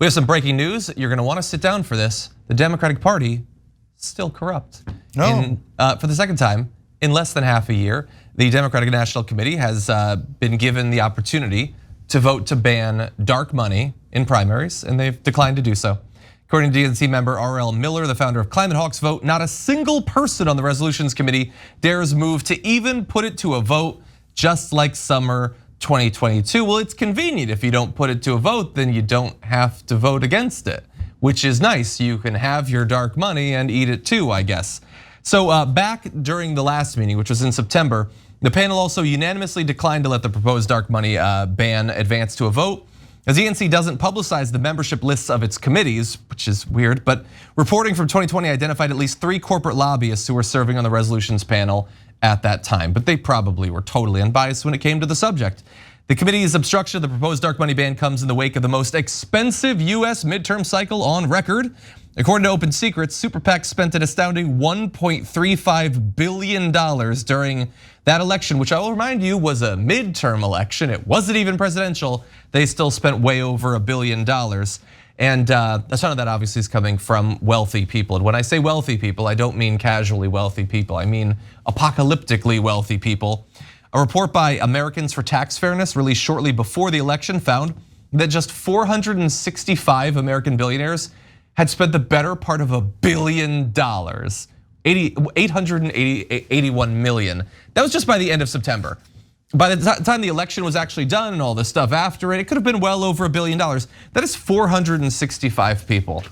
We have some breaking news. You're going to want to sit down for this. The Democratic Party still corrupt. No. For the second time in less than half a year, the Democratic National Committee has been given the opportunity to vote to ban dark money in primaries, and they've declined to do so. According to DNC member R.L. Miller, the founder of Climate Hawks Vote, not a single person on the Resolutions Committee dares move to even put it to a vote, just like summer 2022. Well, it's convenient. If you don't put it to a vote, then you don't have to vote against it, which is nice. You can have your dark money and eat it too, I guess. So back during the last meeting, which was in September, the panel also unanimously declined to let the proposed dark money ban advance to a vote. As DNC doesn't publicize the membership lists of its committees, which is weird, but reporting from 2020 identified at least 3 corporate lobbyists who were serving on the resolutions panel at that time, but they probably were totally unbiased when it came to the subject. The committee's obstruction of the proposed dark money ban comes in the wake of the most expensive US midterm cycle on record. According to Open Secrets, super PACs spent an astounding $1.35 billion during that election, which I will remind you was a midterm election. It wasn't even presidential. They still spent way over $1 billion. And a ton of that obviously is coming from wealthy people. And when I say wealthy people, I don't mean casually wealthy people. I mean apocalyptically wealthy people. A report by Americans for Tax Fairness released shortly before the election found that just 465 American billionaires had spent the better part of $1 billion, 881 million. That was just by the end of September. By the time the election was actually done and all the stuff after it could have been well over $1 billion. That is 465 people.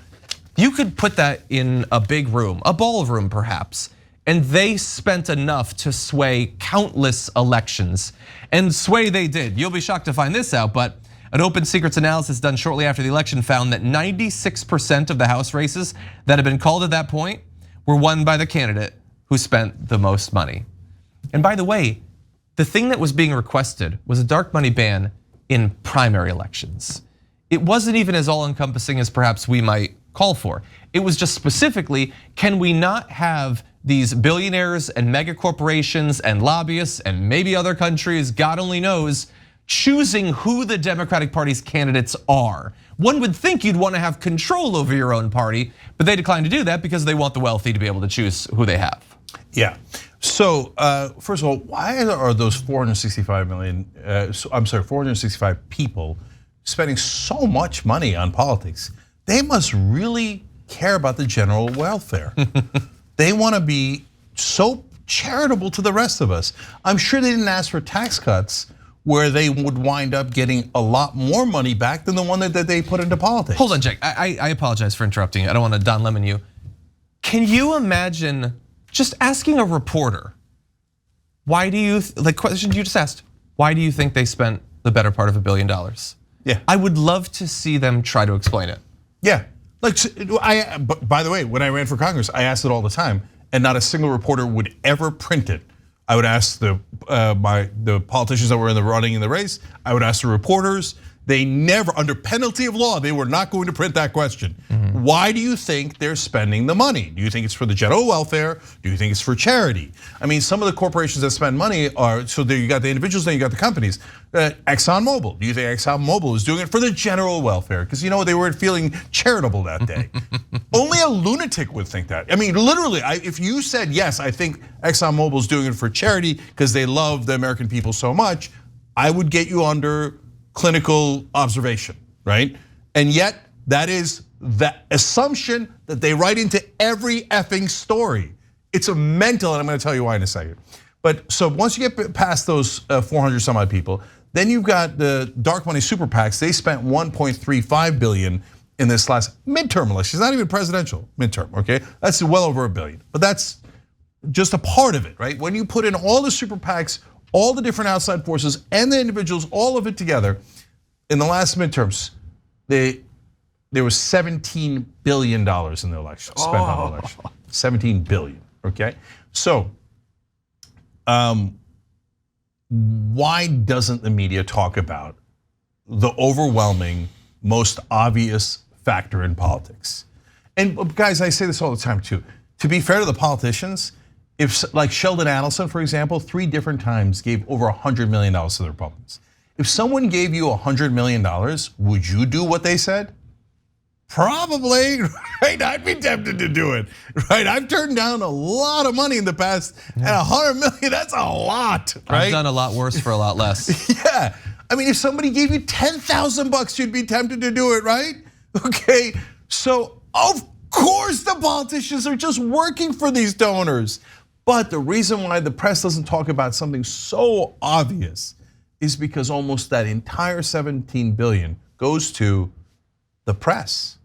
You could put that in a big room, a ballroom perhaps, and they spent enough to sway countless elections. And sway they did. You'll be shocked to find this out, but an Open Secrets analysis done shortly after the election found that 96% of the House races that had been called at that point were won by the candidate who spent the most money. And by the way, the thing that was being requested was a dark money ban in primary elections. It wasn't even as all-encompassing as perhaps we might call for. It was just specifically, can we not have these billionaires and mega corporations and lobbyists and maybe other countries, God only knows, choosing who the Democratic Party's candidates are. One would think you'd want to have control over your own party, but they declined to do that because they want the wealthy to be able to choose who they have. Yeah, so first of all, why are those 465 people spending so much money on politics? They must really care about the general welfare. They want to be so charitable to the rest of us. I'm sure they didn't ask for tax cuts where they would wind up getting a lot more money back than the one that they put into politics. Hold on, Cenk. I apologize for interrupting you. I don't want to Don Lemon you. Can you imagine just asking a reporter, why do you, the question you just asked, why do you think they spent the better part of $1 billion? Yeah. I would love to see them try to explain it. Yeah, like by the way, when I ran for Congress, I asked it all the time, and not a single reporter would ever print it. I would ask the politicians that were in the running in the race. I would ask the reporters. They never, under penalty of law, they were not going to print that question. Why do you think they're spending the money? Do you think it's for the general welfare? Do you think it's for charity? I mean, some of the corporations that spend money are, so there you got the individuals, then you got the companies. ExxonMobil, do you think ExxonMobil is doing it for the general welfare? Because you know they weren't feeling charitable that day. Only a lunatic would think that. I mean, literally, if you said, yes, I think ExxonMobil is doing it for charity because they love the American people so much, I would get you under clinical observation, right? And yet, that is the assumption that they write into every effing story. It's a mental, and I'm gonna tell you why in a second. But so once you get past those 400 some odd people, then you've got the dark money super PACs. They spent 1.35 billion in this last midterm election. It's not even presidential, midterm, okay? That's well over $1 billion, but that's just a part of it, right? When you put in all the super PACs, all the different outside forces and the individuals, all of it together, in the last midterms, there was $17 billion in the election, spent on the election. 17 billion, okay? So, why doesn't the media talk about the overwhelming, most obvious factor in politics? And guys, I say this all the time too. To be fair to the politicians, if like Sheldon Adelson, for example, 3 different times gave over $100 million to the Republicans. If someone gave you $100 million, would you do what they said? Probably, right? I'd be tempted to do it, right? I've turned down a lot of money in the past, and 100 million, that's a lot, right? I've done a lot worse for a lot less. Yeah, I mean, if somebody gave you 10,000 bucks, you'd be tempted to do it, right? Okay, so of course the politicians are just working for these donors. But the reason why the press doesn't talk about something so obvious is because almost that entire 17 billion goes to the press.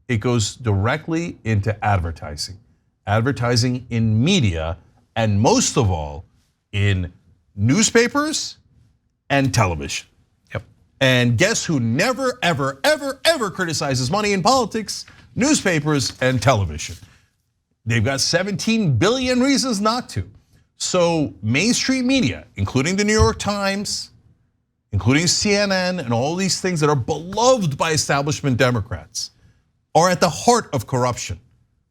It goes directly into advertising. Advertising in media, and most of all, in newspapers and television. Yep. And guess who never, ever, ever, ever criticizes money in politics? Newspapers and television. They've got 17 billion reasons not to. So mainstream media, including the New York Times, including CNN, and all these things that are beloved by establishment Democrats, are at the heart of corruption.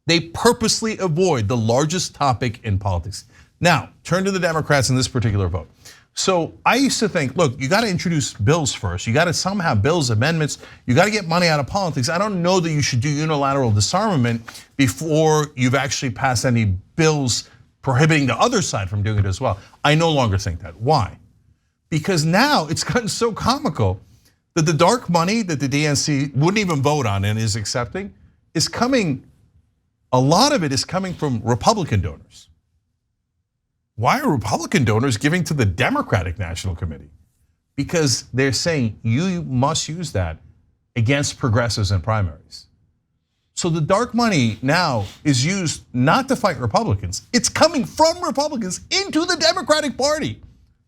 They purposely avoid the largest topic in politics. Now, turn to the Democrats in this particular vote. So I used to think, look, you got to introduce bills first. You got to somehow have bills, amendments. You got to get money out of politics. I don't know that you should do unilateral disarmament before you've actually passed any bills prohibiting the other side from doing it as well. I no longer think that. Why? Because now it's gotten so comical that the dark money that the DNC wouldn't even vote on and is accepting is coming, a lot of it is coming from Republican donors. Why are Republican donors giving to the Democratic National Committee? Because they're saying you must use that against progressives and primaries. So the dark money now is used not to fight Republicans. It's coming from Republicans into the Democratic Party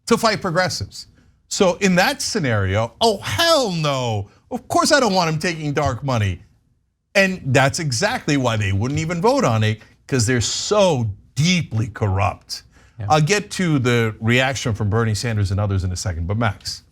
to fight progressives. So in that scenario, oh hell no. Of course I don't want him taking dark money. And that's exactly why they wouldn't even vote on it, because they're so deeply corrupt. Yeah. I'll get to the reaction from Bernie Sanders and others in a second, but Max.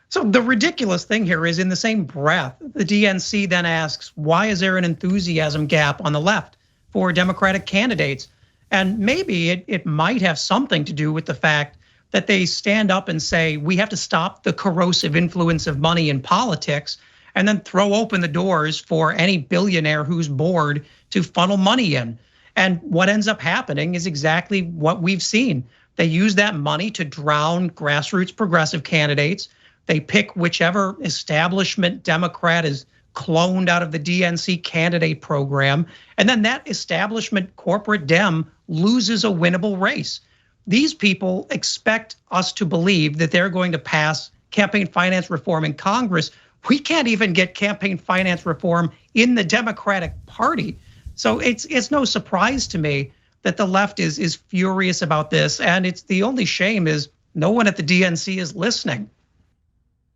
So the ridiculous thing here is, in the same breath, the DNC then asks, why is there an enthusiasm gap on the left for Democratic candidates? And maybe it might have something to do with the fact that they stand up and say, we have to stop the corrosive influence of money in politics, and then throw open the doors for any billionaire who's bored to funnel money in. And what ends up happening is exactly what we've seen. They use that money to drown grassroots progressive candidates. They pick whichever establishment Democrat is cloned out of the DNC candidate program, and then that establishment corporate Dem loses a winnable race. These people expect us to believe that they're going to pass campaign finance reform in Congress. We can't even get campaign finance reform in the Democratic Party. So it's no surprise to me that the left is furious about this, and it's the only shame is no one at the DNC is listening.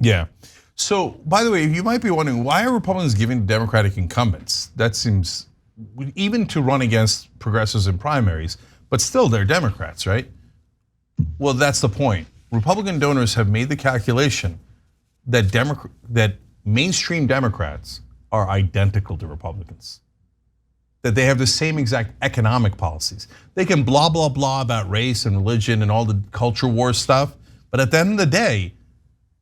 Yeah. So, by the way, you might be wondering, why are Republicans giving Democratic incumbents? That seems, even to run against progressives in primaries, but still they're Democrats, right? Well, that's the point. Republican donors have made the calculation that mainstream Democrats are identical to Republicans. That they have the same exact economic policies. They can blah, blah, blah about race and religion and all the culture war stuff, but at the end of the day,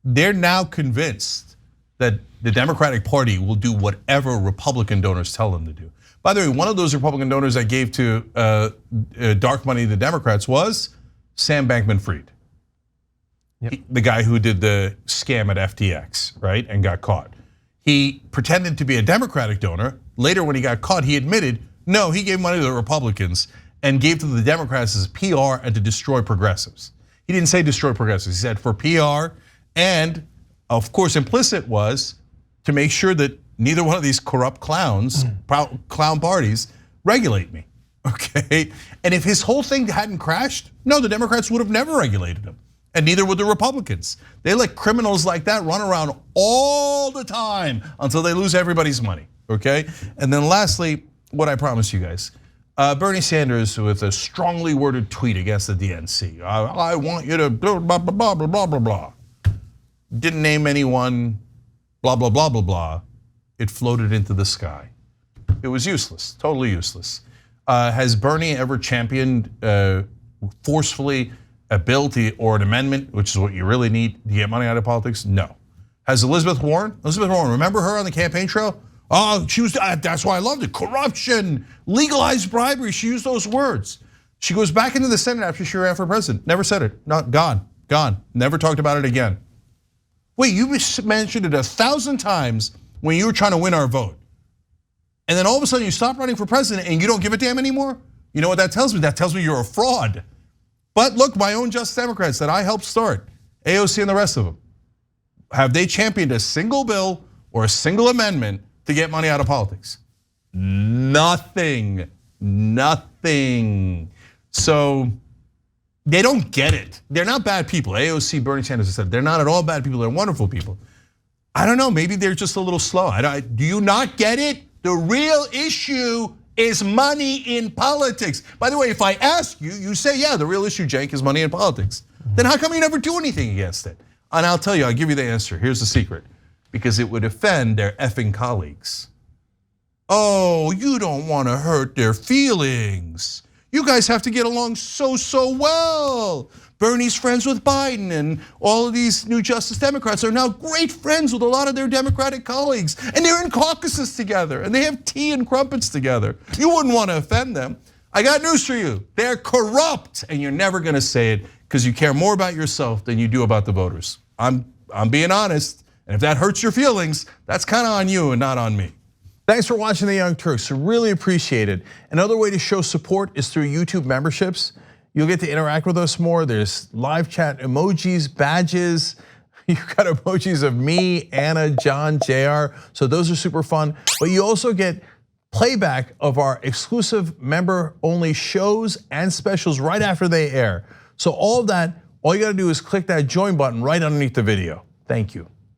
they're now convinced that the Democratic Party will do whatever Republican donors tell them to do. By the way, one of those Republican donors that gave to dark money to the Democrats was Sam Bankman-Fried. Yep. The guy who did the scam at FTX, right, and got caught. He pretended to be a Democratic donor. Later when he got caught, he admitted, no, he gave money to the Republicans and gave to the Democrats as PR and to destroy progressives. He didn't say destroy progressives, he said for PR, and of course implicit was to make sure that neither one of these corrupt clowns, clown parties, regulate me, okay? And if his whole thing hadn't crashed, no, the Democrats would have never regulated him. And neither would the Republicans. They let criminals like that run around all the time until they lose everybody's money, okay? And then lastly, what I promised you guys, Bernie Sanders with a strongly worded tweet against the DNC. I want you to blah, blah, blah, blah, blah, blah, blah. Didn't name anyone, blah, blah, blah, blah, blah. It floated into the sky. It was useless, totally useless. Has Bernie ever championed forcefully a bill or an amendment, which is what you really need to get money out of politics? No. Has Elizabeth Warren, remember her on the campaign trail? Oh, she was, that's why I loved it. Corruption, legalized bribery. She used those words. She goes back into the Senate after she ran for president. Never said it. Not gone. Never talked about it again. Wait, you mentioned it 1,000 times when you were trying to win our vote. And then all of a sudden you stop running for president and you don't give a damn anymore? You know what that tells me? That tells me you're a fraud. But look, my own Just Democrats that I helped start, AOC and the rest of them, have they championed a single bill or a single amendment to get money out of politics? Nothing. So they don't get it. They're not bad people. AOC, Bernie Sanders said they're not at all bad people. They're wonderful people. I don't know, maybe they're just a little slow. Do you not get it? The real issue is money in politics. By the way, if I ask you, you say, yeah, the real issue, Cenk, is money in politics. Then how come you never do anything against it? And I'll tell you, I'll give you the answer. Here's the secret. Because it would offend their effing colleagues. Oh, you don't want to hurt their feelings. You guys have to get along so well. Bernie's friends with Biden and all of these new Justice Democrats are now great friends with a lot of their Democratic colleagues. And they're in caucuses together and they have tea and crumpets together. You wouldn't want to offend them. I got news for you. They're corrupt and you're never gonna say it because you care more about yourself than you do about the voters. I'm being honest. And if that hurts your feelings, that's kind of on you and not on me. Thanks for watching The Young Turks, really appreciate it. Another way to show support is through YouTube memberships. You'll get to interact with us more. There's live chat emojis, badges. You've got emojis of me, Anna, John, JR. So those are super fun. But you also get playback of our exclusive member-only shows and specials right after they air. So all of that, all you gotta do is click that join button right underneath the video. Thank you.